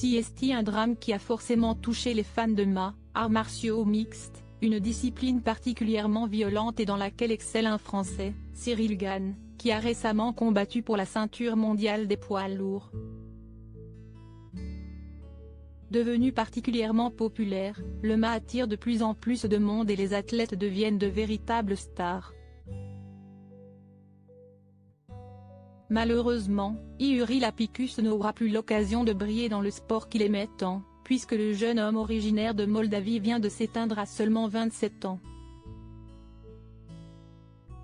CST, un drame qui a forcément touché les fans de arts martiaux mixtes, une discipline particulièrement violente et dans laquelle excelle un Français, Cyril Gane, qui a récemment combattu pour la ceinture mondiale des poids lourds. Devenu particulièrement populaire, le MMA attire de plus en plus de monde et les athlètes deviennent de véritables stars. Malheureusement, Yuri Lapicus n'aura plus l'occasion de briller dans le sport qu'il aimait tant, puisque le jeune homme originaire de Moldavie vient de s'éteindre à seulement 27 ans.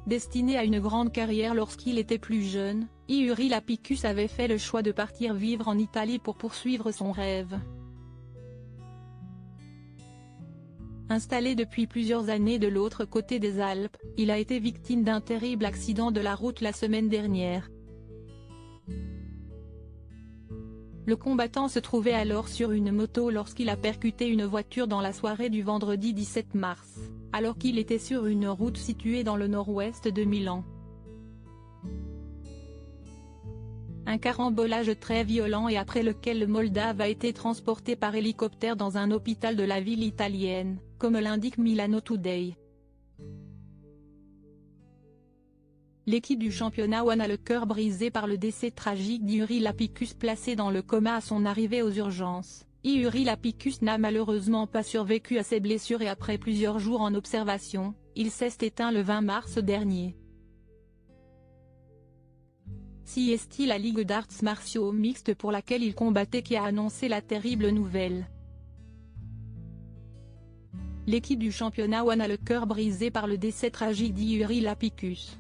Destiné à une grande carrière lorsqu'il était plus jeune, Yuri Lapicus avait fait le choix de partir vivre en Italie pour poursuivre son rêve. Installé depuis plusieurs années de l'autre côté des Alpes, il a été victime d'un terrible accident de la route la semaine dernière. Le combattant se trouvait alors sur une moto lorsqu'il a percuté une voiture dans la soirée du vendredi 17 mars, alors qu'il était sur une route située dans le nord-ouest de Milan. Un carambolage très violent et après lequel le Moldave a été transporté par hélicoptère dans un hôpital de la ville italienne, comme l'indique Milano Today. L'équipe du championnat One a le cœur brisé par le décès tragique d'Yuri Lapicus placé dans le coma à son arrivée aux urgences. Yuri Lapicus n'a malheureusement pas survécu à ses blessures et après plusieurs jours en observation, il s'est éteint le 20 mars dernier. CST, la ligue d'arts martiaux mixtes pour laquelle il combattait, qui a annoncé la terrible nouvelle. L'équipe du championnat One a le cœur brisé par le décès tragique d'Yuri Lapicus.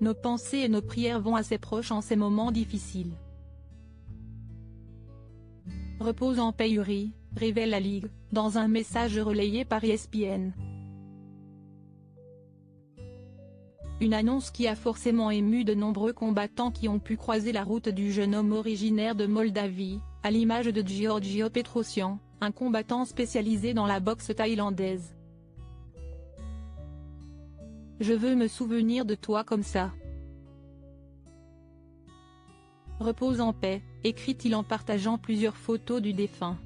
Nos pensées et nos prières vont à ses proches en ces moments difficiles. Repose en paix Yuri, révèle la Ligue, dans un message relayé par ESPN. Une annonce qui a forcément ému de nombreux combattants qui ont pu croiser la route du jeune homme originaire de Moldavie, à l'image de Giorgio Petrosyan, un combattant spécialisé dans la boxe thaïlandaise. Je veux me souvenir de toi comme ça. Repose en paix, écrit-il en partageant plusieurs photos du défunt.